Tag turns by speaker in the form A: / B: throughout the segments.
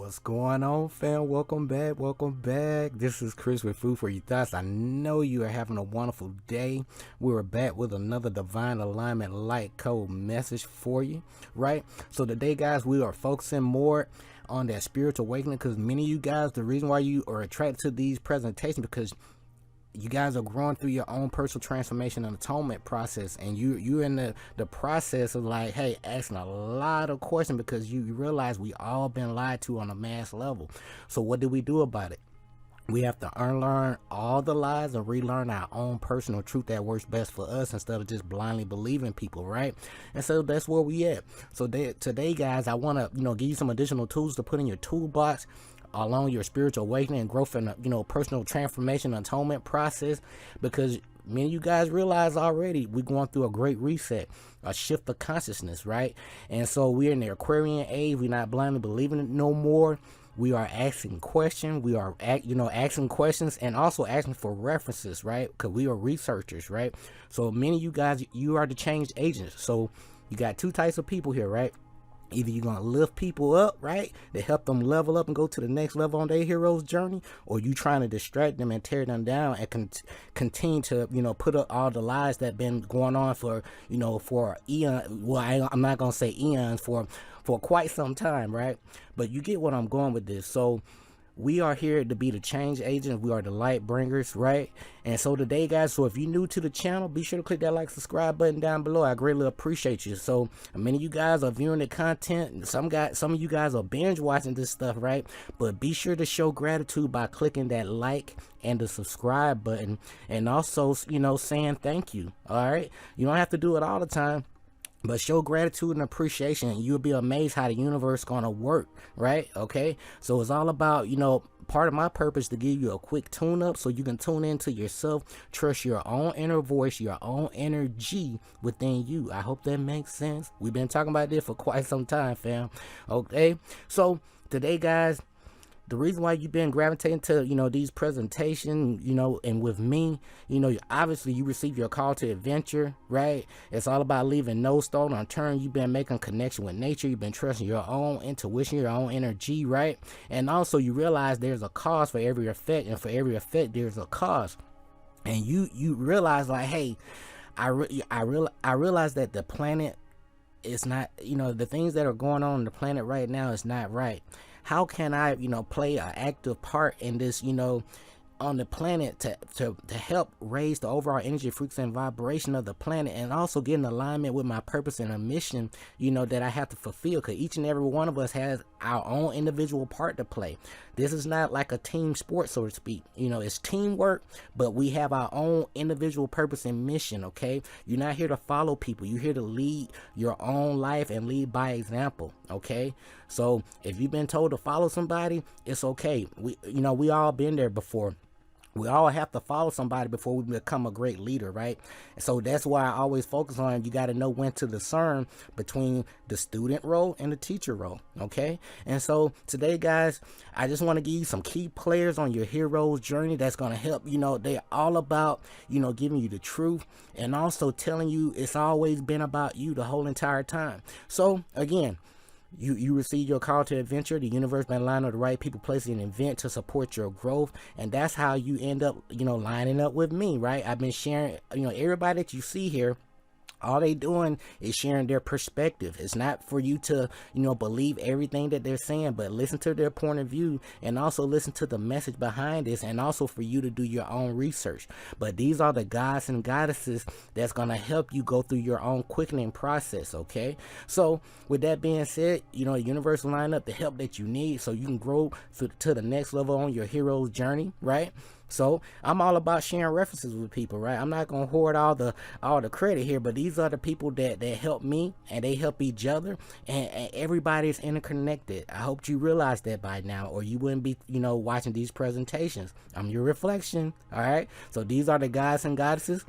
A: What's going on, fam? Welcome back. Welcome back. This is Chris with Food for Your Thoughts. I know you are having a wonderful day. We're back with another divine alignment light code message for you, right? So today, guys, we are focusing more on that spiritual awakening because many of you guys, the reason why you are attracted to these presentations because you guys are growing through your own personal transformation and atonement process, and you're in the process of like, hey, asking a lot of questions because you realize we all been lied to on a mass level. So what do we do about it? We have to unlearn all the lies and relearn our own personal truth that works best for us instead of just blindly believing people, right? And so that's where we at. So today, guys, I want to give you some additional tools to put in your toolbox along your spiritual awakening and growth and personal transformation and atonement process, because many of you guys realize already we're going through a great reset, a shift of consciousness, right? And so we're in the Aquarian age. We're not blindly believing it no more. We are asking questions. We are asking questions and also asking for references, right? Because we are researchers, right? So many of you guys, you are the change agents. So you got two types of people here, right? Either you're going to lift people up, right, to help them level up and go to the next level on their hero's journey, or you trying to distract them and tear them down and continue to, put up all the lies that been going on for, for eon. Well, I'm not going to say eons, for quite some time, right? But you get what I'm going with this. So we are here to be the change agents. We are the light bringers, right? And so today, guys, so if you're new to the channel, be sure to click that like, subscribe button down below. I greatly appreciate you. So many of you guys are viewing the content. Some of you guys are binge watching this stuff, right? But be sure to show gratitude by clicking that like and the subscribe button, and also, saying thank you. All right, you don't have to do it all the time, but show gratitude and appreciation, and you'll be amazed how the universe is going to work, right? Okay, so it's all about, part of my purpose to give you a quick tune-up so you can tune into yourself, trust your own inner voice, your own energy within you. I hope that makes sense. We've been talking about this for quite some time, fam. Okay, so today, guys, the reason why you've been gravitating to, these presentations, and with me, obviously you receive your call to adventure, right? It's all about leaving no stone unturned. You've been making connection with nature. You've been trusting your own intuition, your own energy, right? And also you realize there's a cause for every effect, and for every effect, there's a cause. And you realize like, hey, I realize that the planet is not, the things that are going on the planet right now is not right. How can I, play an active part in this, on the planet to help raise the overall energy, frequency, and vibration of the planet, and also get in alignment with my purpose and a mission, that I have to fulfill, because each and every one of us has our own individual part to play. This is not like a team sport, so to speak. It's teamwork, but we have our own individual purpose and mission, okay? You're not here to follow people. You're here to lead your own life and lead by example, okay? So if you've been told to follow somebody, it's okay. We all been there before. We all have to follow somebody before we become a great leader, right? So that's why I always focus on, you got to know when to discern between the student role and the teacher role, okay? And so today, guys, I just want to give you some key players on your hero's journey that's going to help. They're all about, giving you the truth and also telling you it's always been about you the whole entire time. So again, you receive your call to adventure. The universe been lining up the right people, places, and event to support your growth, and that's how you end up, lining up with me, right? I've been sharing, everybody that you see here, all they doing is sharing their perspective. It's not for you to, believe everything that they're saying, but listen to their point of view and also listen to the message behind this, and also for you to do your own research. But these are the gods and goddesses that's going to help you go through your own quickening process, okay? So with that being said, the universe will line up the help that you need so you can grow to the next level on your hero's journey, right? So I'm all about sharing references with people, right? I'm not gonna hoard all the credit here, but these are the people that help me, and they help each other, and everybody is interconnected. I hope you realize that by now, or you wouldn't be, watching these presentations. I'm your reflection, all right? So these are the gods and goddesses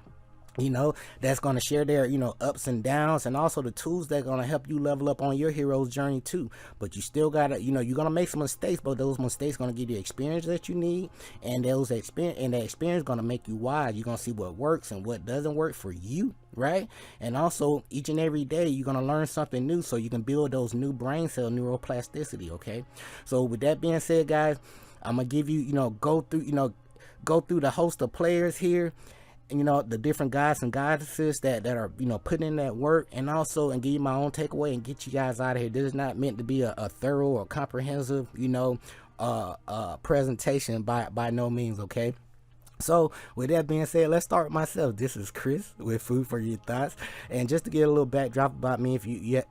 A: that's going to share their, ups and downs, and also the tools that are going to help you level up on your hero's journey too. But you still got to, you're going to make some mistakes, but those mistakes going to give you the experience that you need, and that experience going to make you wise. You're going to see what works and what doesn't work for you, right? And also each and every day you're going to learn something new, so you can build those new brain cell neuroplasticity. Okay, so with that being said, guys, I'm gonna give you, go through the host of players here, the different guys and goddesses that are, putting in that work, and also and give you my own takeaway and get you guys out of here. This is not meant to be a thorough or comprehensive, presentation by no means. Okay. So with that being said, let's start with myself. This is Chris with Food for Your Thoughts, and just to get a little backdrop about me, if you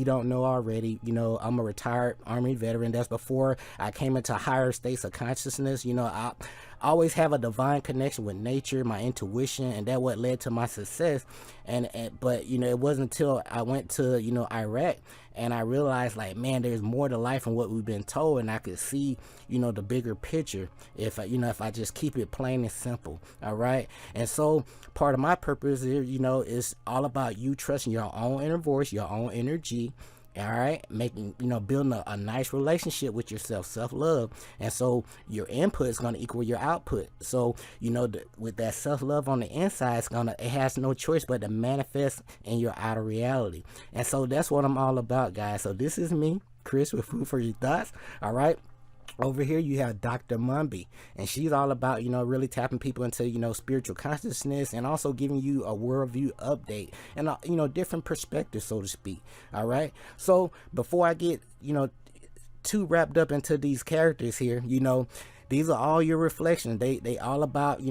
A: don't know already, I'm a retired Army veteran. That's before I came into higher states of consciousness. I always have a divine connection with nature, my intuition, and that what led to my success. But it wasn't until I went to Iraq, and I realized, like, man, there's more to life than what we've been told, and I could see the bigger picture if I just keep it plain and simple. All right. And so part of my purpose here, is all about you trusting your own inner voice, your own energy. All right, making, building a nice relationship with yourself, self-love. And so your input is going to equal your output. So, with that self-love on the inside, it has no choice but to manifest in your outer reality. And so that's what I'm all about, guys. So this is me, Chris, with Food for Your Thoughts. All right. Over here you have Dr. Mumby, and she's all about, really tapping people into, spiritual consciousness, and also giving you a worldview update and, different perspectives, so to speak. All right. So before I get, too wrapped up into these characters here, these are all your reflections. They all about,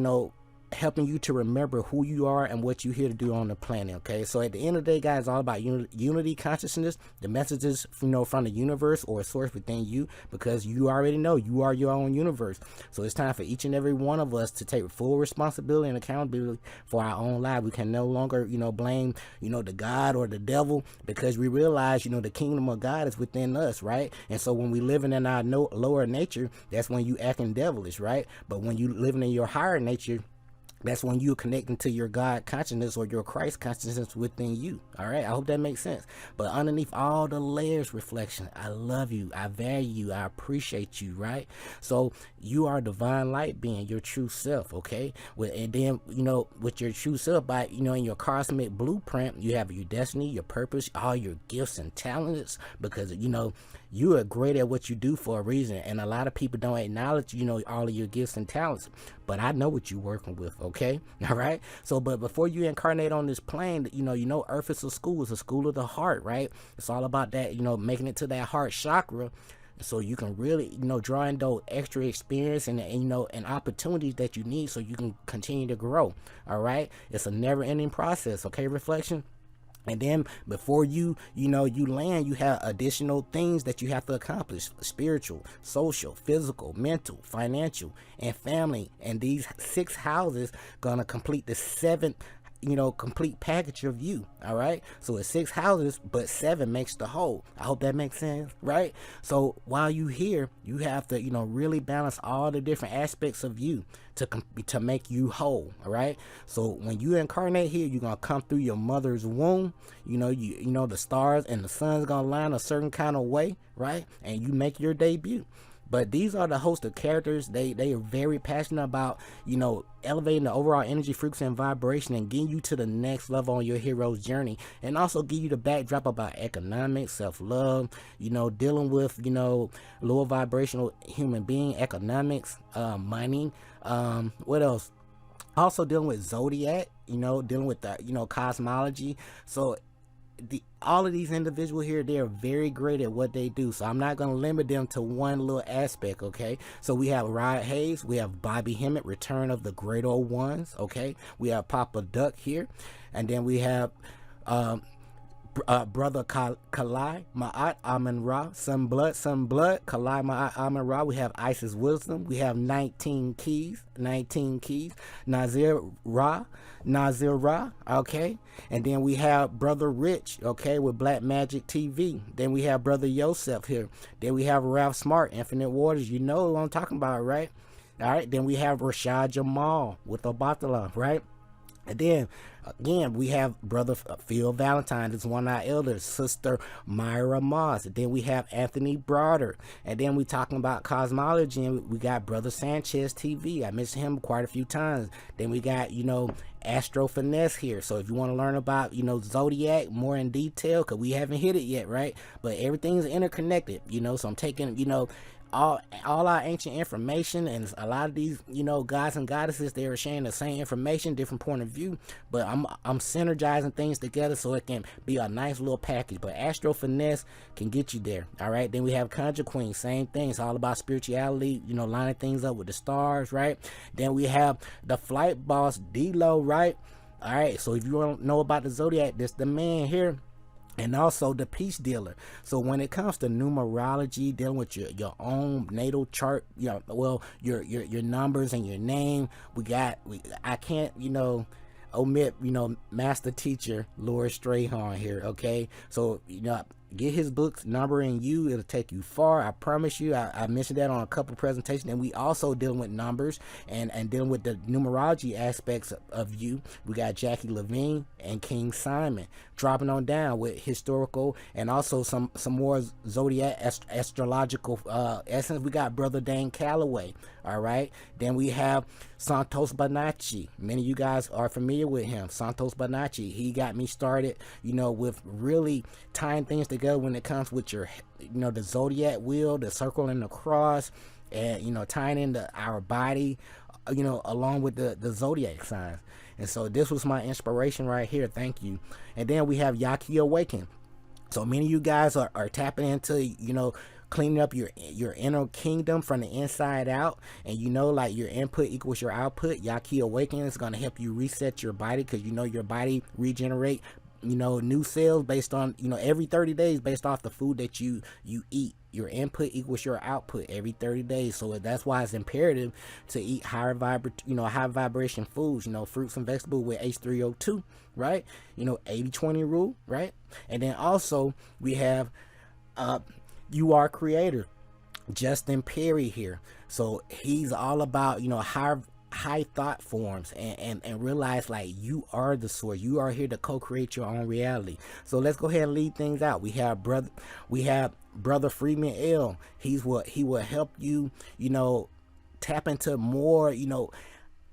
A: helping you to remember who you are and what you're here to do on the planet. Okay, so at the end of the day, guys, it's all about unity consciousness, the messages from the universe or a source within you, because you already know you are your own universe. So it's time for each and every one of us to take full responsibility and accountability for our own life. We can no longer blame the God or the devil, because we realize the kingdom of God is within us, right? And so when we living in our lower nature, that's when you acting devilish, right? But when you living in your higher nature, that's when you're connecting to your God consciousness or your Christ consciousness within you. All right. I hope that makes sense. But underneath all the layers, reflection, I love you. I value you. I appreciate you. Right. So you are a divine light being, your true self. Okay. And then, with your true self, by, in your cosmic blueprint, you have your destiny, your purpose, all your gifts and talents, because, you are great at what you do for a reason. And a lot of people don't acknowledge, all of your gifts and talents. But I know what you're working with. Okay. All right. So, but before you incarnate on this plane, Earth is a school. It's a school of the heart, right? It's all about that, making it to that heart chakra, so you can really, draw in those extra experience and opportunities that you need, so you can continue to grow. All right. It's a never ending process. Okay. Reflection. And then before you land, you have additional things that you have to accomplish: spiritual, social, physical, mental, financial, and family. And these 6 houses gonna complete the 7th, complete package of you. All right. So it's 6 houses, but 7 makes the whole. I hope that makes sense. Right. So while you here, you have to, really balance all the different aspects of you to make you whole. All right. So when you incarnate here, you're going to come through your mother's womb. The stars and the sun's going to line a certain kind of way. Right. And you make your debut. But these are the host of characters. They are very passionate about, elevating the overall energy, frequency, and vibration, and getting you to the next level on your hero's journey. And also give you the backdrop about economics, self-love, dealing with, lower vibrational human being, economics, money. What else? Also dealing with zodiac, dealing with the, cosmology. So all of these individuals here, they are very great at what they do. So I'm not going to limit them to one little aspect. Okay. So we have Rod Hayes. We have Bobby Hemmett, Return of the Great Old Ones. Okay. We have Papa Duck here. And then we have, Brother Kalai Ma'at Amen Ra, Sun Blood, Kalai Ma'at Amen Ra. We have Isis Wisdom. We have 19 keys, Nazir Ra, okay. And then we have Brother Rich, okay, with Black Magic TV. Then we have Brother Yosef here. Then we have Ralph Smart, Infinite Waters. You know what I'm talking about, right? All right. Then we have Rashad Jamal with Obatala, right? And then again, we have brother Phil Valentine, is one of our elders, sister Myra Moss. And then we have Anthony Broader. And then we talking about cosmology, and we got brother Sanchez TV. I mentioned him quite a few times. Then we got, Astro Finesse here. So if you want to learn about, Zodiac more in detail, because we haven't hit it yet, right? But everything's interconnected, so I'm taking, all our ancient information, and a lot of these gods and goddesses, they are sharing the same information, different point of view, but I'm synergizing things together so it can be a nice little package. But Astro Finesse can get you there. All right, then we have Conjure Queen, same thing. It's all about spirituality, lining things up with the stars, right? Then we have the Flight Boss D-Lo, right? All right, so if you don't know about the Zodiac, this the man here. And also the peace dealer. So when it comes to numerology, dealing with your own natal chart, your numbers and your name, I can't omit master teacher Laura Strayhorn here. Okay, so get his books, Number and You. It'll take you far, I promise you. I mentioned that on a couple of presentations. And we also dealing with numbers and dealing with the numerology aspects of you. We got Jackie Levine and King Simon dropping on down with historical and also some more zodiac astrological essence. We got brother Dan Calloway. All right, then we have Santos Bonacci. Many of you guys are familiar with him. Santos Bonacci, he got me started with really tying things together when it comes with your the zodiac wheel, the circle and the cross, and tying into our body along with the zodiac signs. And so this was my inspiration right here. Thank you. And then we have Yaki Awaken. So many of you guys are tapping into cleaning up your inner kingdom from the inside out, and like your input equals your output. Yaki Awaken is going to help you reset your body, because your body regenerate new cells based on every 30 days based off the food that you eat. Your input equals your output every 30 days. So that's why it's imperative to eat high vibration foods, fruits and vegetables with H3O2, right? 80-20 rule, right? And then also we have You Are Creator, Justin Perry here. So he's all about high thought forms and realize like you are the source. You are here to co-create your own reality. So let's go ahead and lead things out. We have brother Freeman L. He will help you tap into more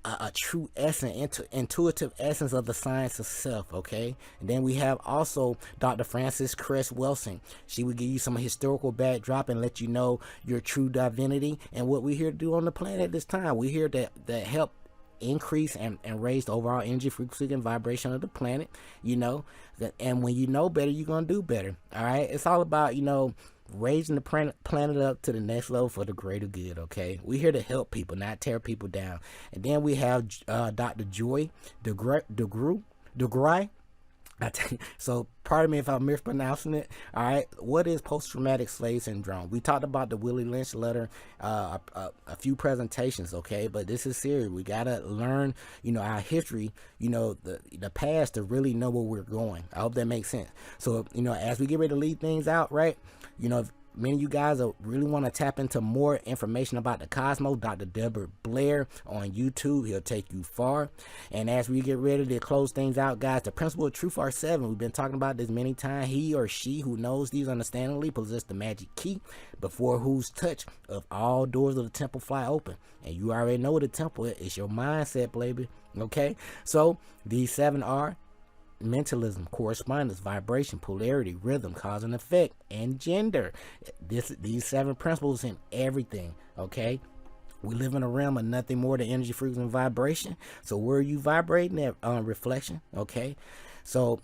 A: a true essence, intuitive essence of the science of self. Okay, and then we have also Dr. Frances Cress Wilson. She will give you some historical backdrop and let you know your true divinity and what we're here to do on the planet this time. We're here to help increase and raise the overall energy, frequency, and vibration of the planet. And when you know better, you're gonna do better. All right, it's all about raising the planet up to the next level for the greater good. Okay, we're here to help people, not tear people down. And then we have Dr. Joy DeGray. So pardon me if I'm mispronouncing it. All right, what is post-traumatic slave syndrome? We talked about the Willie Lynch letter a few presentations, okay, but this is serious. We gotta learn our history, the past, to really know where we're going. I hope that makes sense. So as we get ready to lead things out, right, if many of you guys really want to tap into more information about the cosmos, Dr. Deborah Blair on YouTube, he'll take you far. And as we get ready to close things out, guys, the principle of truth are 7. We've been talking about this many times. He or she who knows these understandingly possess the magic key, before whose touch of all doors of the temple fly open. And you already know the temple is your mindset, baby. Okay, so these 7 are mentalism, correspondence, vibration, polarity, rhythm, cause and effect, and gender. These 7 principles in everything. Okay, we live in a realm of nothing more than energy, frequency, and vibration. So where are you vibrating at? Reflection. Okay, so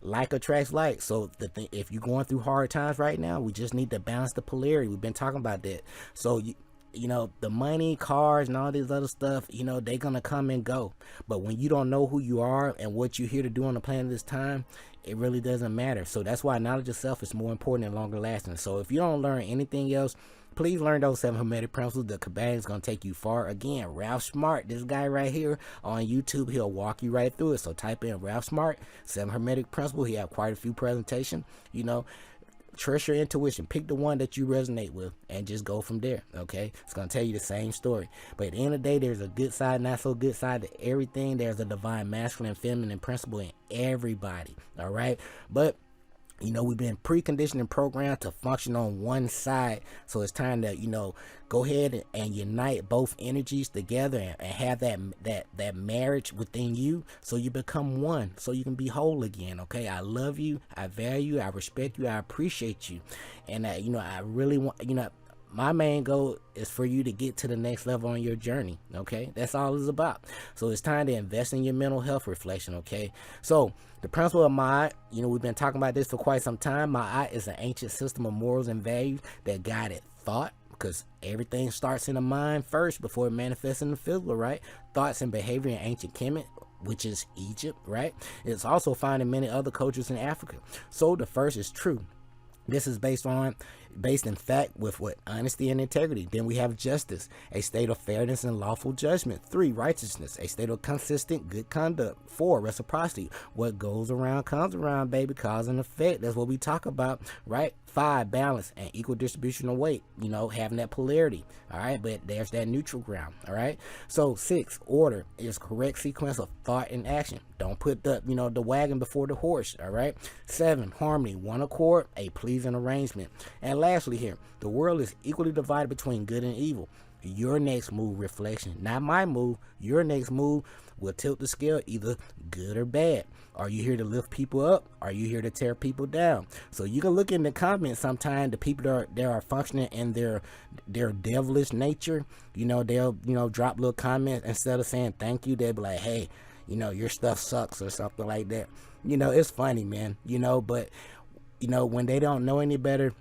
A: like attracts like. So if you're going through hard times right now, we just need to balance the polarity. We've been talking about that. So the money, cars, and all this other stuff, they're gonna come and go. But when you don't know who you are and what you're here to do on the planet this time, it really doesn't matter. So that's why knowledge of self is more important and longer lasting. So if you don't learn anything else, please learn those 7 hermetic principles. The Kabbalah is going to take you far. Again, Ralph Smart, this guy right here on YouTube, he'll walk you right through it. So type in Ralph Smart, 7 hermetic principles. He have quite a few presentations. trust your intuition. Pick the one that you resonate with and just go from there. Okay, it's gonna tell you the same story, but at the end of the day, there's a good side, not so good side to everything. There's a divine masculine and feminine principle in everybody. All right, but we've been preconditioned and programmed to function on one side. So it's time to, go ahead and unite both energies together and have that marriage within you, so you become one, so you can be whole again. Okay, I love you, I value you, I respect you, I appreciate you, and I really want, my main goal is for you to get to the next level on your journey. Okay, that's all it's about. So it's time to invest in your mental health reflection. Okay, so the principle of Ma'at, we've been talking about this for quite some time. Ma'at is an ancient system of morals and values that guided thought, because everything starts in the mind first before it manifests in the physical, right? Thoughts and behavior in ancient Kemet, which is Egypt, right? It's also found in many other cultures in Africa. So the first is true. This is based in fact with what? Honesty and integrity. Then we have justice, a state of fairness and lawful judgment. 3, righteousness, a state of consistent good conduct. 4, reciprocity. What goes around comes around, baby. Cause and effect. That's what we talk about, right? 5, balance and equal distribution of weight, having that polarity. All right, but there's that neutral ground. All right, so 6, order is correct sequence of thought and action. Don't put the the wagon before the horse. All right. 7, harmony, one accord, a pleasing arrangement. And lastly here, the world is equally divided between good and evil. Your next move, reflection, not my move, your next move will tilt the scale either good or bad. Are you here to lift people up? Are you here to tear people down? So you can look in the comments sometime, the people that are functioning in their devilish nature, they'll drop little comments. Instead of saying thank you, they'll be like, hey, your stuff sucks or something like that. It's funny, man, but when they don't know any better,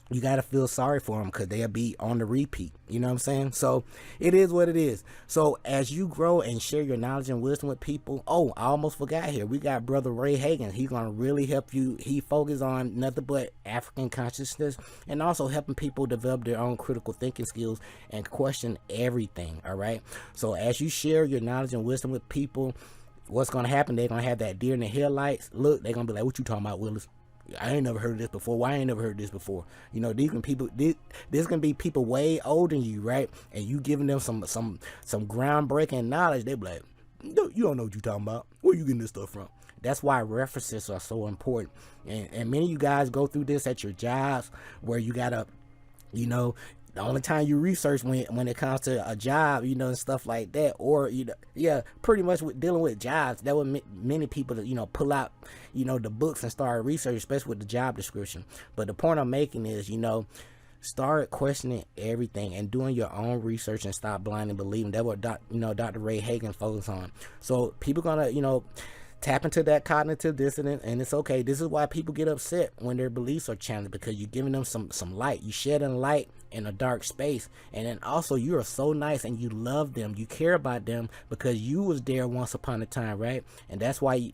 A: you got to feel sorry for them, because they'll be on the repeat. You know what I'm saying? So it is what it is. So as you grow and share your knowledge and wisdom with people, oh, I almost forgot here. We got Brother Ray Hagan. He's going to really help you. He focuses on nothing but African consciousness, and also helping people develop their own critical thinking skills and question everything. All right. So as you share your knowledge and wisdom with people, what's going to happen? They're going to have that deer in the headlights. Look, they're going to be like, what you talking about, Willis? I ain't never heard of this before. Why I ain't never heard this before? These can people. This can be people way older than you, right? And you giving them some groundbreaking knowledge. They be like, no, you don't know what you talking about. Where you getting this stuff from? That's why references are so important. And many of you guys go through this at your jobs, where you gotta, the only time you research when it comes to a job, and stuff like that, or pretty much with dealing with jobs, that would many people that pull out the books and start research, especially with the job description. But the point I'm making is, start questioning everything and doing your own research, and stop blindly believing. That's what Dr. Ray Hagan focused on. So people gonna tap into that cognitive dissonance, and it's okay. This is why people get upset when their beliefs are challenged, because you're giving them some light. You shedding light in a dark space, and then also you are so nice and you love them, you care about them, because you was there once upon a time, right? And that's why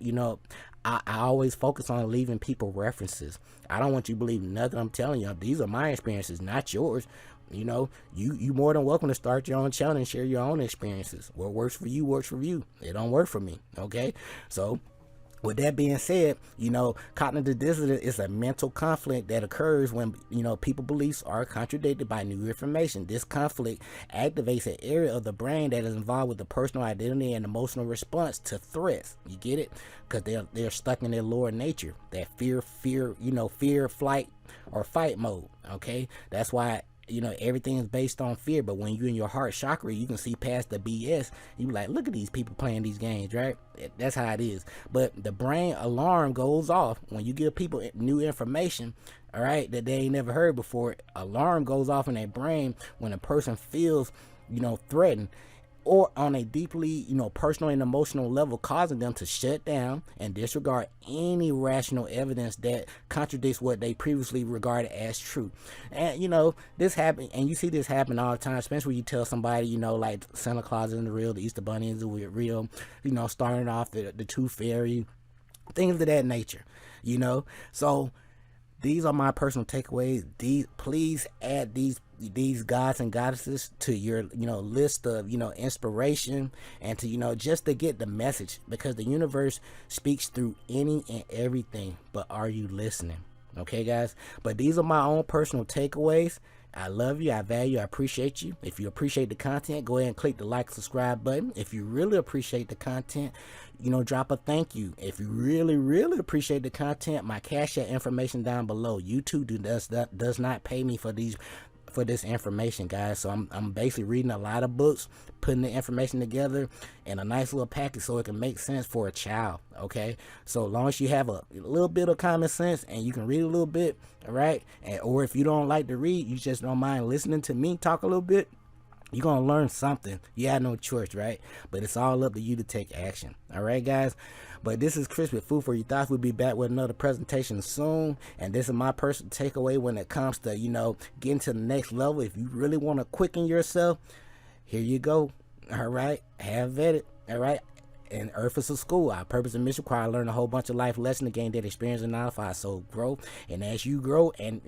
A: I always focus on leaving people references. I don't want you to believe nothing I'm telling you. These are my experiences, not yours. You more than welcome to start your own channel and share your own experiences. What works for you works for you. It don't work for me. Okay, so with that being said, cognitive dissonance is a mental conflict that occurs when, people's beliefs are contradicted by new information. This conflict activates an area of the brain that is involved with the personal identity and emotional response to threats. You get it? Because they're stuck in their lower nature, that fear, flight, or fight mode. Okay, that's why everything is based on fear. But when you're in your heart chakra, you can see past the BS. You be like, look at these people playing these games, right? That's how it is. But the brain alarm goes off when you give people new information, all right, that they ain't never heard before. Alarm goes off in their brain when a person feels threatened, or on a deeply, personal and emotional level, causing them to shut down and disregard any rational evidence that contradicts what they previously regarded as true. And, this happen, and you see this happen all the time, especially when you tell somebody, like Santa Claus isn't real, the Easter Bunny isn't real, starting off the Tooth Fairy, things of that nature, So these are my personal takeaways. Please add these gods and goddesses to your list of inspiration, and to just to get the message, because the universe speaks through any and everything. But are you listening? Okay, guys? But these are my own personal takeaways. I love you, I value you, I appreciate you. If you appreciate the content, go ahead and click the like, subscribe button. If you really appreciate the content, drop a thank you. If you really, really appreciate the content, my Cash App information down below. YouTube does not pay me for this information, guys. So I'm basically reading a lot of books, putting the information together in a nice little package so it can make sense for a child. Okay, so as long as you have a little bit of common sense and you can read a little bit, all right, or if you don't like to read, you just don't mind listening to me talk a little bit, you're gonna learn something. You have no choice, right? But it's all up to you to take action. All right, guys? But this is Chris with Food for Your Thoughts. We'll be back with another presentation soon. And this is my personal takeaway when it comes to, getting to the next level. If you really want to quicken yourself, here you go. All right? Have at it. All right? And Earth is a school. Our purpose and mission require learn a whole bunch of life lessons to gain that experience and modify. So grow, and as you grow, and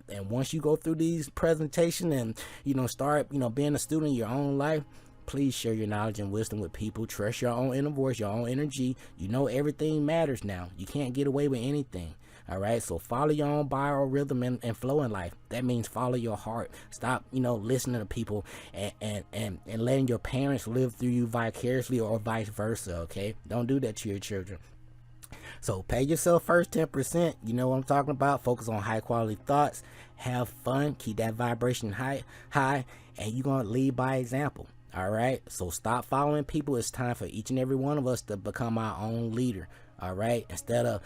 A: and once you go through these presentations and start being a student in your own life, please share your knowledge and wisdom with people. Trust your own inner voice, your own energy. Everything matters now. You can't get away with anything. All right, so follow your own biorhythm and flow in life. That means follow your heart. Stop, listening to people and letting your parents live through you vicariously or vice versa. Okay, don't do that to your children. So pay yourself first 10%. You know what I'm talking about. Focus on high quality thoughts. Have fun. Keep that vibration high, and you're gonna lead by example. All right, so stop following people. It's time for each and every one of us to become our own leader. All right, instead of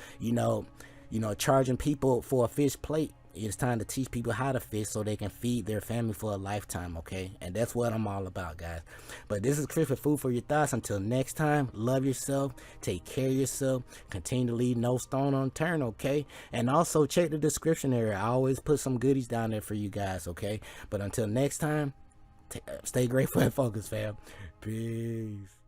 A: charging people for a fish plate, it's time to teach people how to fish so they can feed their family for a lifetime. Okay, and that's what I'm all about, guys. But this is Chris with Food for Your Thoughts. Until next time, love yourself, take care of yourself, continue to leave no stone unturned. Okay, and also check the description area. I always put some goodies down there for you guys. Okay, but until next time, stay grateful and focused, fam. Peace.